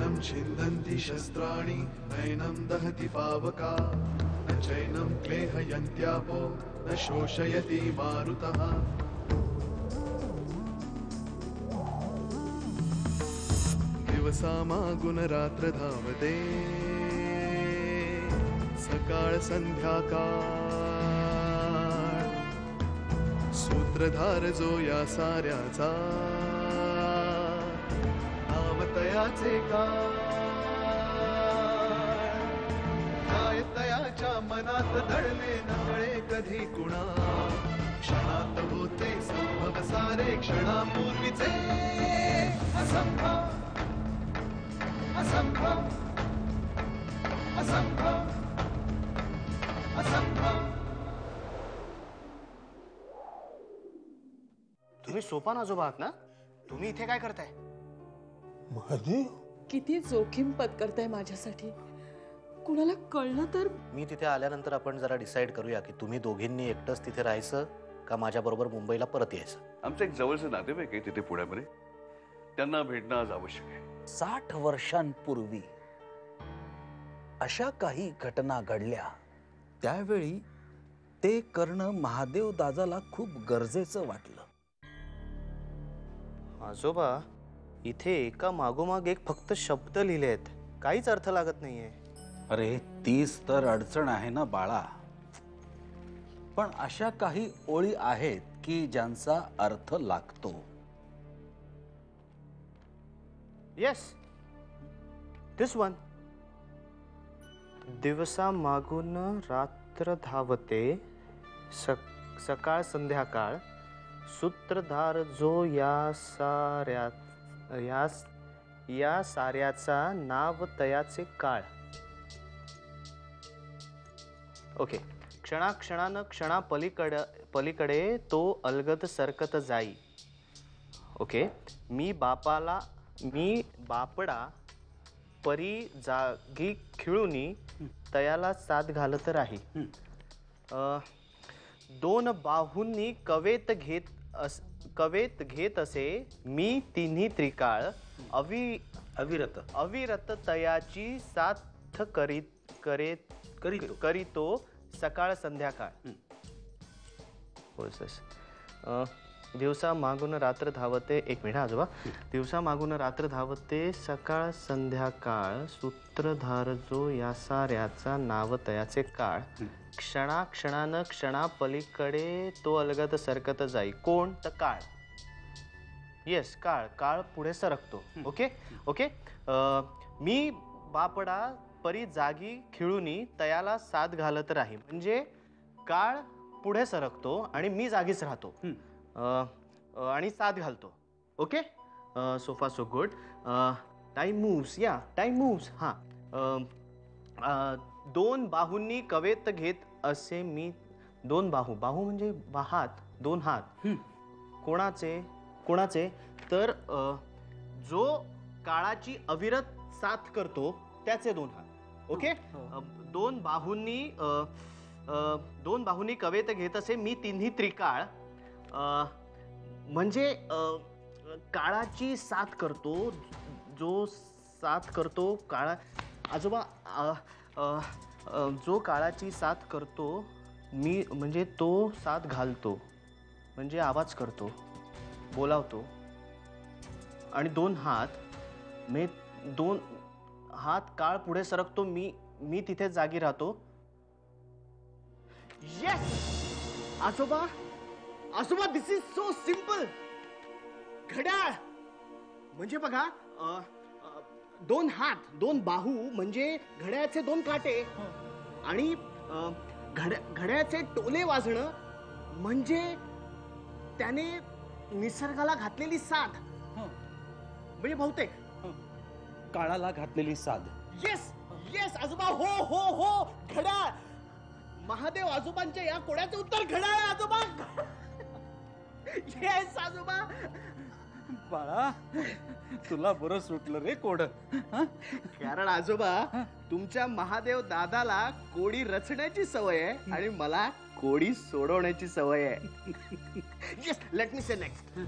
नैनं छिन्दन्ति शस्त्राणि नैनं दहति पावका न चैनं क्लेहयन्त्यापो न शोषयति मारुतः दिवसामागुन रात्र धावते सकाळ संध्याकाळ सूत्रधार जो या साऱ्याचा नावतयाचे काय तयाच्या मनात दडले नकळे कधी कुणा क्षणात होते संभव सारे क्षणापूर्वीचे असंभव असंभव असंभव असंभव. तुम्ही सोपान आजोबा आहात ना? तुम्ही इथे काय करताय? महादेव, किती जोखीम पत्करताय माझ्यासाठी. कुणाला कळलं तर? मी तिथे आल्यानंतर आपण जरा डिसाईड करूया की तुम्ही दोघींनी एकटंच तिथे राहायचं का माझ्याबरोबर मुंबईला परत यायचं. आमचं एक जवळचं नातेवाईक आहे तिथे पुण्यामध्ये, त्यांना भेटणं आज आवश्यक आहे. 60 वर्षांपूर्वी अशा काही घटना घडल्या, त्यावेळी ते करणं महादेव दादाला खूप गरजेचं वाटलं. आजोबा, इथे एका मागोमाग एक फक्त शब्द लिहिले आहेत, काहीच अर्थ लागत नाहीये. अरे तीच तर अडचण आहे ना बाळा. पण अशा काही ओळी आहेत की ज्यांचा अर्थ लागतो. येस, दिस वन. दिवसा मागून रात्र धावते सकाळ संध्याकाळ सूत्रधार जो या साऱ्याचा नाव तयाचे काळ. ओके. क्षणाक्षणानं क्षणा पलीकडे तो अलगद सरकत जाई. ओके. मी बापडा परी जागी खिळूनी तयाला साथ घालत राही. दोन बाहूंनी कवेत घेत असे मी तिन्ही त्रिकाळ अविरत तयाची साथ करीतो सकाळ संध्याकाळ. दिवसा मागून रात्र धावते. एक मिनिट आजोबा. दिवसा मागून रात्र धावते सकाळ संध्याकाळ सूत्रधार जो या साऱ्याचा नाव तयाचे काळ. क्षणाक्षणानं क्षणा पलीकडे तो अलगद सरकत जाई. कोण? तर काळ. येस, काळ. काळ पुढे सरकतो. Okay okay. मी बापडा परी जागी खिळूनी तयाला साथ घालत राही. म्हणजे काळ पुढे सरकतो आणि मी जागीच राहतो आणि साथ घालतो. ओके. सो फार सो गुड. Time moves. या, टाइम मूव्स. हां. दोन बाहूंनी कवेत घेत असे मी. दोन बाहू म्हणजे हात, दोन हात. कोणाचे तर जो काळाची अविरत साथ करतो त्याचे दोन हात. ओके. दोन बाहूंनी कवेत घेत असे मी तिन्ही त्रिकाळ. म्हणजे काळाची साथ करतो, जो साथ करतो काळा. आजोबा, जो काळाची साथ करतो मी म्हणजे तो साथ घालतो म्हणजे आवाज करतो, बोलावतो. आणि दोन हात काळ पुढे सरकतो, मी तिथे जागी राहतो. येस आजोबा. आजोबा, दिस इज सो सिंपल. घड्याळ म्हणजे बघा, दोन हात, दोन बाहू म्हणजे घड्याळाचे दोन काटे. आणि घड्याळाचे टोले वाजणं म्हणजे त्याने निसर्गाला घातलेली साथ. म्हणजे बहुतेक काळाला घातलेली साध. येस येस आजोबा. हो हो हो, घड्याळ. महादेव आजोबांच्या या कोड्याचं उत्तर घड्याळ आहे आजोबा. येस आजोबा. बाळा, तुला बरं सुटलं रे कोड. कारण आजोबा, तुमच्या महादेव दादाला कोडी रचण्याची सवय आहे आणि मला कोडी सोडवण्याची सवय आहे. येस, लेट मी से नेक्स्ट.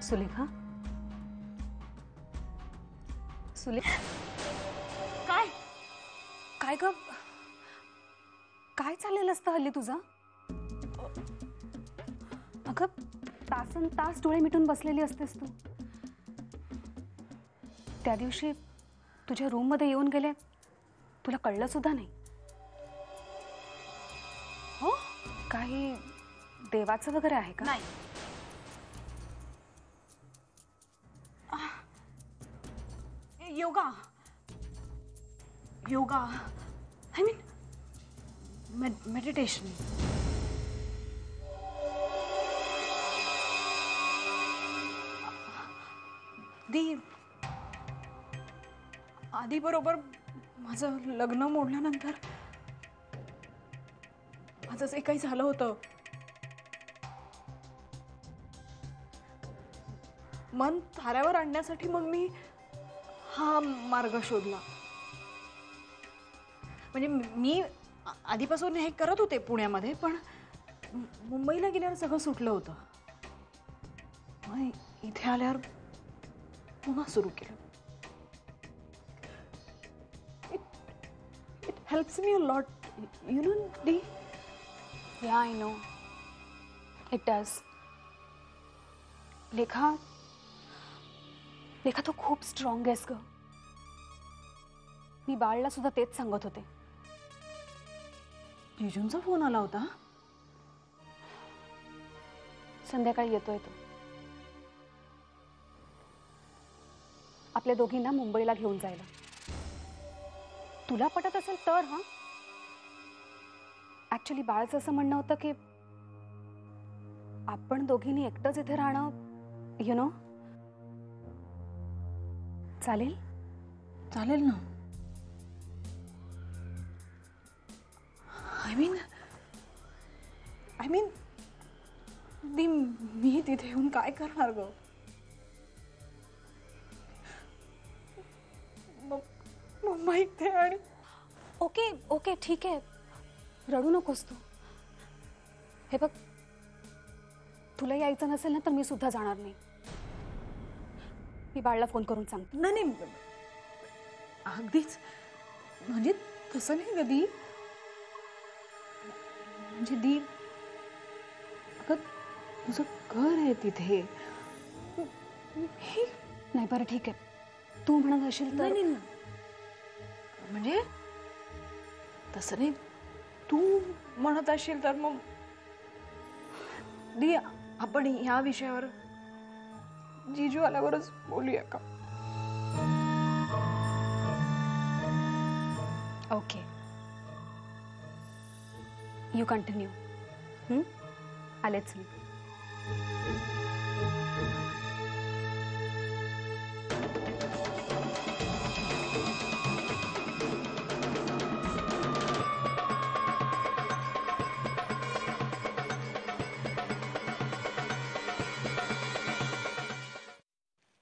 सुलेखा, काय काय ग, काय चाललेलं असतं हल्ली तुझं? अगं तासन तास डोळे मिटून बसलेली असतेस तू. त्या दिवशी तुझ्या रूम मध्ये येऊन गेले, तुला कळलं सुद्धा नाही. हो, काही देवाचं वगैरे आहे का? नाही. Yoga yoga I mean meditation. आधी बरोबर माझं लग्न मोडल्यानंतर माझं जे काही झालं होतं, मन थाऱ्यावर आणण्यासाठी मग मी हा मार्ग शोधला. म्हणजे मी आधीपासून हे करत होते पुण्यामध्ये, पण मुंबईला गेल्यावर सगळं सुटलं होतं. मग इथे आल्यावर पुन्हा सुरू केलं. It helps me a lot, you know D. या आय नो इट डज. लेखा, लेखा तू खूप स्ट्रॉंग आहेस ग. मी बाळला सुद्धा तेच सांगत होते. जिजूंचा फोन आला होता. संध्याकाळी येतोय तो. आपल्या दोघींना मुंबईला घेऊन जायला. तुला पटत असेल तर. हा, ऍक्च्युली बाळचं असं म्हणणं होतं की आपण दोघींनी एकटंच इथे राहणं, यु नो. चालेल? चालेल ना. आय मीन मी तिथे येऊन काय करणार ग? मुंबई इथे आणि ओके ओके ठीक आहे, रडू नकोस तू. हे बघ, तुला यायचं नसेल ना तर मी सुद्धा जाणार नाही. मी बाळला फोन करून सांगते. नाही नाही, अगदीच. म्हणजे तसं नाही कधी. म्हणजे दी, अगं तुझं घर आहे तिथे. नाही बरं ठीक आहे, तू म्हणत असेल तर. नाही म्हणजे तसं नाही, तू म्हणत असशील तर मग दी आपण ह्या विषयावर जीजू आल्यावरच बोलूया का? Okay, you continue. आलेच मी.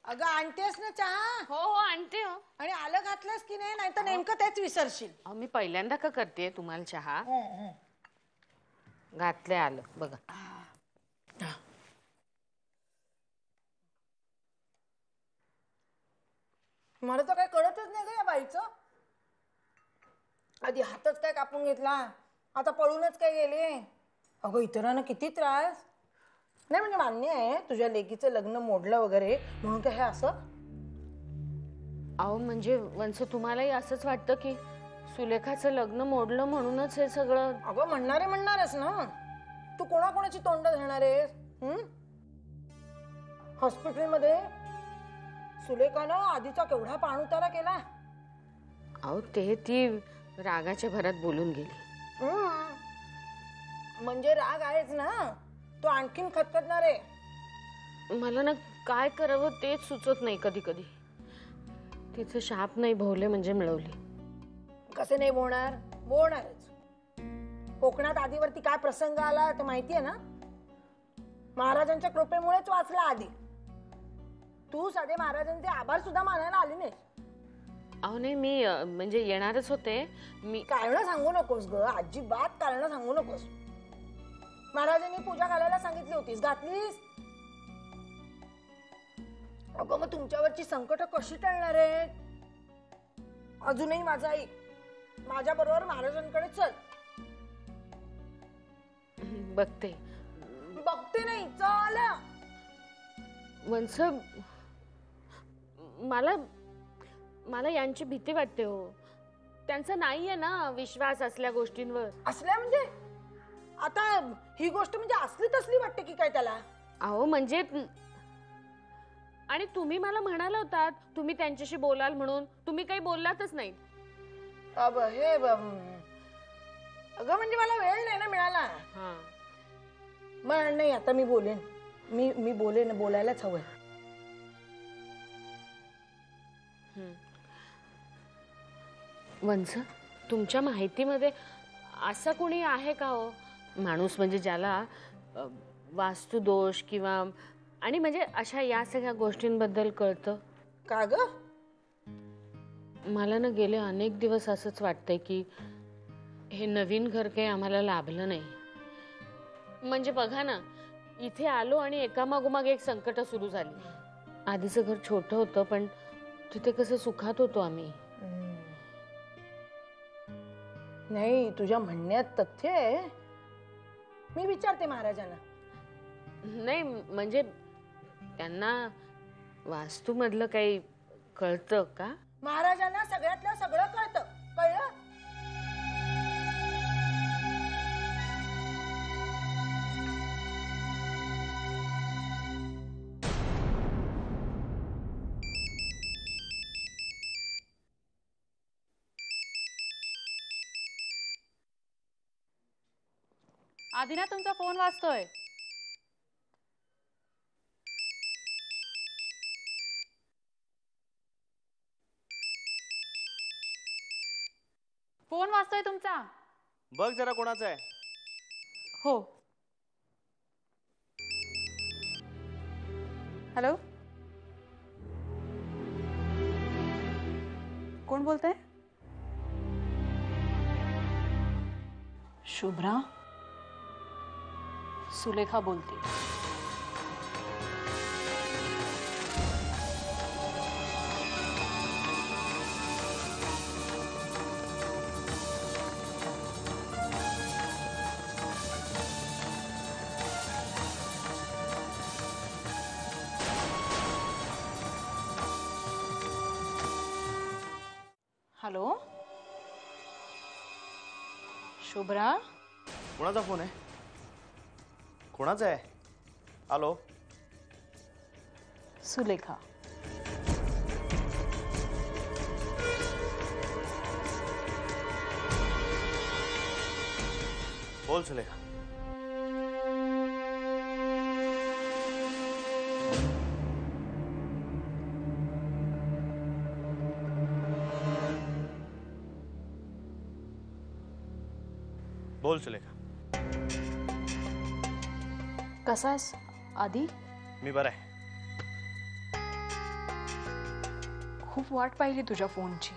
अगं आणतेस ना चहा? हो हो आणते हो. आणि आलं घातलंस की नाही? नाही तर नेमकं तेच विसरशील. अहो मी पहिल्यांदा का करते तुम्हाला चहा. घातलंय, आलं बघा. मला तर काही कळतच नाही ग या बाईचं. आधी हातच काय कापून घेतला, आता पळूनच काय गेले. अगं इतरांना किती त्रास. नाही म्हणजे मान्य आहे तुझ्या लेकीचं लग्न मोडलं वगैरे, म्हणून काय हे असं. अहो म्हणजे वंश, तुम्हालाही असंच वाटतं की सुलेखाचं लग्न मोडलं म्हणूनच हे सगळं? अगं म्हणणारच ना. तू कोणाकोणाची तोंड धरणार आहेस? हॉस्पिटलमध्ये सुलेखानं आधीचा केवढा पाणउतारा केला. अहो ते ती रागाच्या भरात बोलून गेली. म्हणजे राग आहेच ना, तो आणखीन खतखतणार आहे. मला ना काय करावं तेच सुचत नाही कधी कधी. तिचे शाप नाही भोवले म्हणजे मिळवली. कसे नाही बोलणार? बोलणारच. कोकणात आधीवरती काय प्रसंग आला ते माहितीये ना. महाराजांच्या कृपेमुळेच वाचला आधी. तू साधे महाराजांचे आभार सुद्धा मानायला आली नाही. अहो नाही, मी म्हणजे येणारच होते. मी कारण सांगू नकोस ग, अजिबात कारण सांगू नकोस. महाराजांनी पूजा घालायला सांगितली होतीस, घातलीस? अगं मग तुमच्यावरची संकट कशी टळणार आहे? अजूनही माझा ऐक, माझ्या बरोबर महाराजांकडे चल. बघते. बघते नाही, चल. वंस, मला यांची भीती वाटते हो. त्यांचा नाहीये ना विश्वास असल्या गोष्टींवर. असल्या म्हणजे आता ही गोष्ट म्हणजे असली तसली वाटते की काय त्याला? अहो म्हणजे, आणि तुम्ही मला म्हणाला होतात तुम्ही त्यांच्याशी बोलाल म्हणून, तुम्ही काही बोललातच नाही. अगं म्हणजे मला वेळ नाही ना मिळाला. मग नाही, आता मी बोलेन. मी बोलेन, बोलायलाच हवंय. वंस, तुमच्या माहितीमध्ये असं कोणी आहे का हो माणूस म्हणजे ज्याला वास्तुदोष किंवा आणि म्हणजे अशा या सगळ्या गोष्टींबद्दल कळतं? का ग? मला ना गेले अनेक दिवस असंच वाटतंय की हे नवीन घर काही आम्हाला लाभलं नाही. म्हणजे बघा ना, इथे आलो आणि एकामागोमाग एक संकट सुरू झाली. आधीचं घर छोटं होतं पण तिथे कसं सुखात होतो आम्ही. नाही, तुझ्या म्हणण्यात तथ्य आहे. मी विचारते महाराजांना. नाही म्हणजे त्यांना वास्तूमधलं काही कळतं का? महाराजांना सगळ्यातलं सगळं कळतं. कळलं? आदिना, तुमचा फोन वाजतोय. फोन वाजतोय तुमचा. बघ जरा कोणाचा आहे. हो. हॅलो, कोण बोलतंय? शुभ्रा, सुलेखा बोलते. हॅलो, शुभ्रा. कोणाचा फोन आहे? कोणाचा आहे? हॅलो. सुलेखा. बोल सुलेखा. बोल सुलेखा. कसा आहेस आदी? मी बरा आहे. खूप वाट पाहिली तुझ्या फोनची.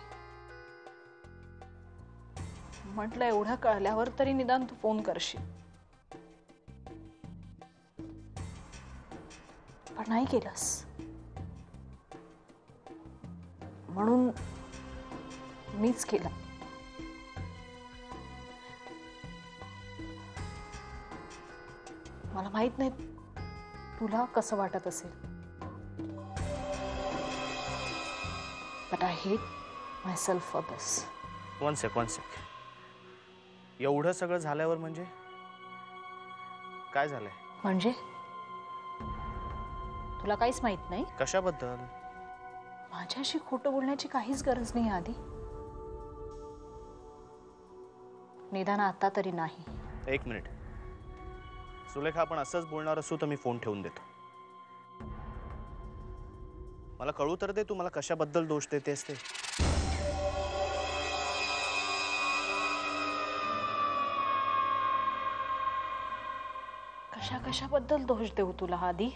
म्हटलं एवढं कळल्यावर तरी निदान तू फोन करशील, पण नाही केलंस. म्हणून मीच केलं. मला माहित नाही तुला कसं वाटत असेल, but I hate my self for this. One sec. एवढं सगळं झाल्यावर म्हणजे काय झालंय? म्हणजे तुला काहीच माहित नाही? कशाबद्दल? माझ्याशी खोटं बोलण्याची काहीच गरज नाही आधी. निदान आता तरी नाही. एक मिनिट सुलेखा, आपण असंच बोलणार असू तर मी फोन ठेवून देतो. मला कळू तर दे, तू मला कशाबद्दल दोष देतेस ते. कशाबद्दल दोष देऊ तुला आधी?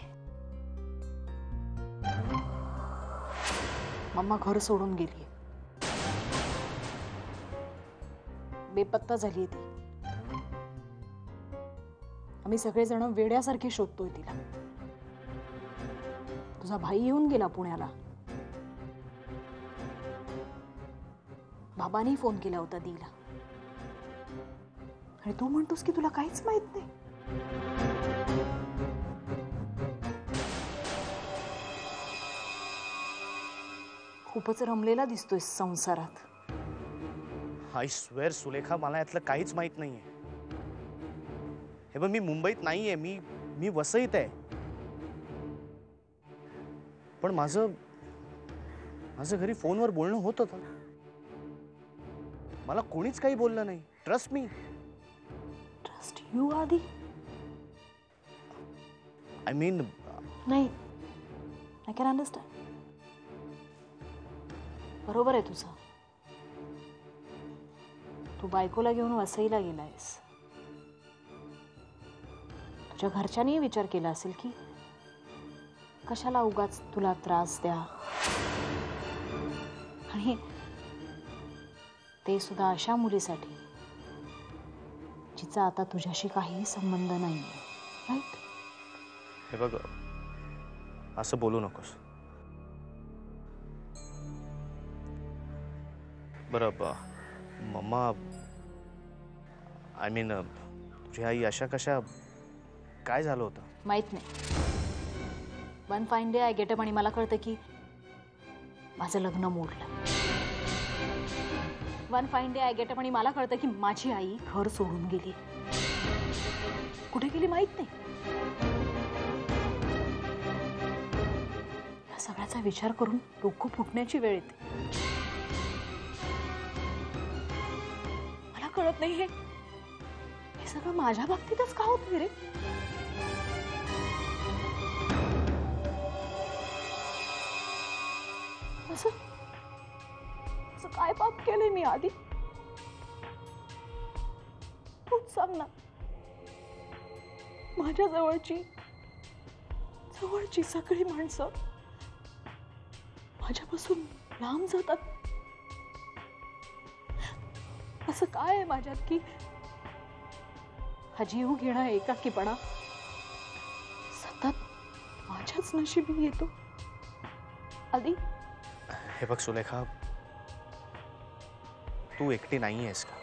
मम्मा घर सोडून गेली, बेपत्ता झालीये ती. आम्ही सगळेजण वेड्यासारखे शोधतोय तिला. तुझा भाई येऊन गेला पुण्याला. बाबांनी फोन केला होता दीला. आणि तू म्हणतोस की तुला काहीच माहित नाही. खूपच रमलेला दिसतोय संसारात. आय स्वेअर सुलेखा, मला यातलं काहीच माहित नाहीये. हे बघ, मी मुंबईत नाहीये, मी वसईत आहे. पण माझं घरी फोनवर बोलणं होत होतं. मला कोणीच काही बोललं नाही. Trust me. ट्रस्ट यू आधी? आय मीन नाही, आय कॅन अंडरस्टँड. बरोबर आहे तुझं. तू बायकोला घेऊन वसईला गेलायस. तुझ्या घरच्यांनी विचार केला असेल की कशाला उगाच तुला त्रास द्या, आणि ते सुद्धा अशा मुलीसाठी जिचा आता तुझ्याशी काहीही संबंध नाहीये. राईट? हे बघ, असं बोलू नकोस. बरं मम्मा, आय मीन तुझी आई अशा कशा, काय झालं होतं? माहित नाही. One fine day I get up आणि मला कळतं की माझं लग्न मोडलं. One fine day I get up आणि मला कळतं की माझी आई घर सोडून गेली. कुठे गेली माहित नाही. या सगळ्याचा विचार करून डोकं फुटण्याची वेळ येते. मला कळत नाही हे सगळं माझ्या बाबतीतच का होतंय रे? असं काय पाप केलंय मी आधी? तूच सांग ना. माझ्या जवळची सगळी माणसं माझ्यापासून लांब जातात. असं काय आहे माझ्यात की हा जीव घेणा एकाकीपणा सतत माझ्याच नशिबी येतो? आधी हे बघ सुलेखा, तू एकटी नाही आहेस का?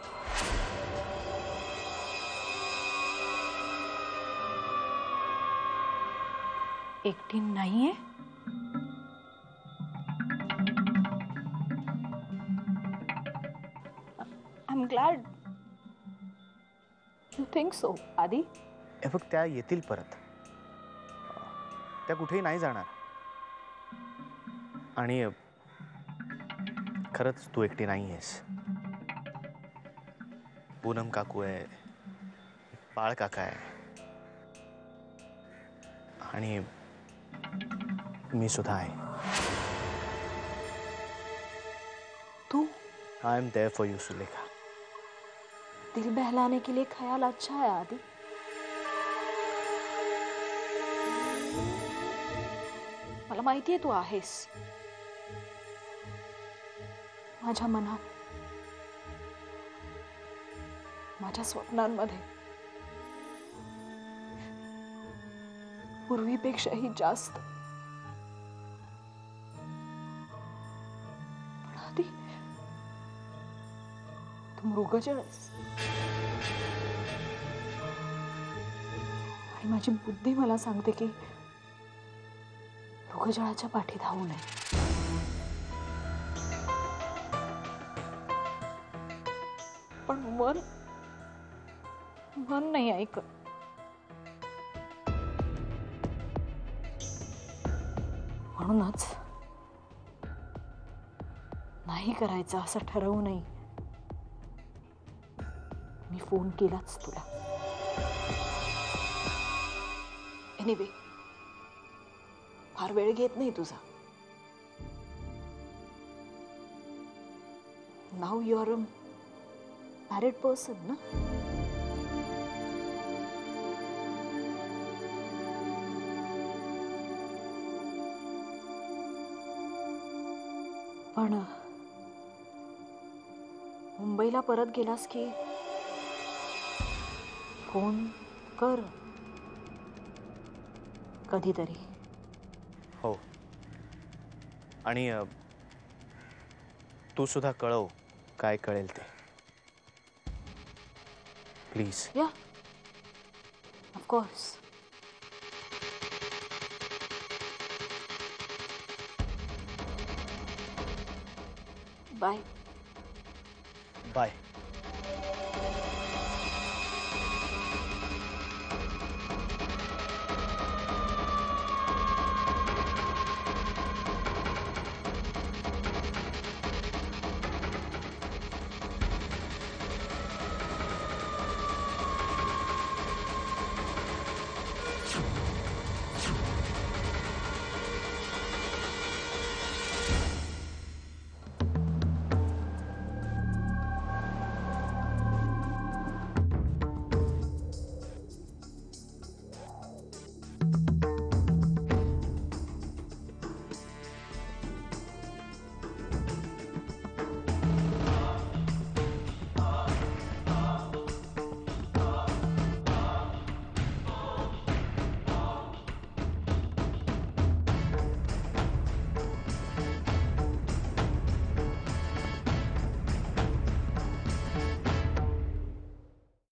एकटी नाहीये? I am glad you think so. आधी हे बघ, त्या येतील परत. त्या कुठेही नाही जाणार. आणि खरंच तू एकटी नाही आहेस. पूनम काकू आहे, बाळ काका आहे, आणि मी सुद्धा आहे. तू? I am there for you Sulekha. दिल बहलाने के लिए ख्याल अच्छा है आदि. मला माहिती आहे तू आहेस माझ्या मनात, माझ्या स्वप्नांमध्ये पूर्वीपेक्षाही जास्त. पण आधी तू मृगजळच. आणि माझी बुद्धी मला सांगते की मृगजळाच्या पाठी धावू नये. पण मन नाही ऐकत. म्हणूनच नाही करायचं असं ठरवूनही मी फोन केलाच तुला. एनिवे, फार वेळ घेत नाही तुझा. Now you are a married person ना? पण मुंबईला परत गेलास की फोन कर कधीतरी. हो. आणि तू सुद्धा कळव काय कळेल ते प्लीज. या ऑफकोर्स. बाय. बाय.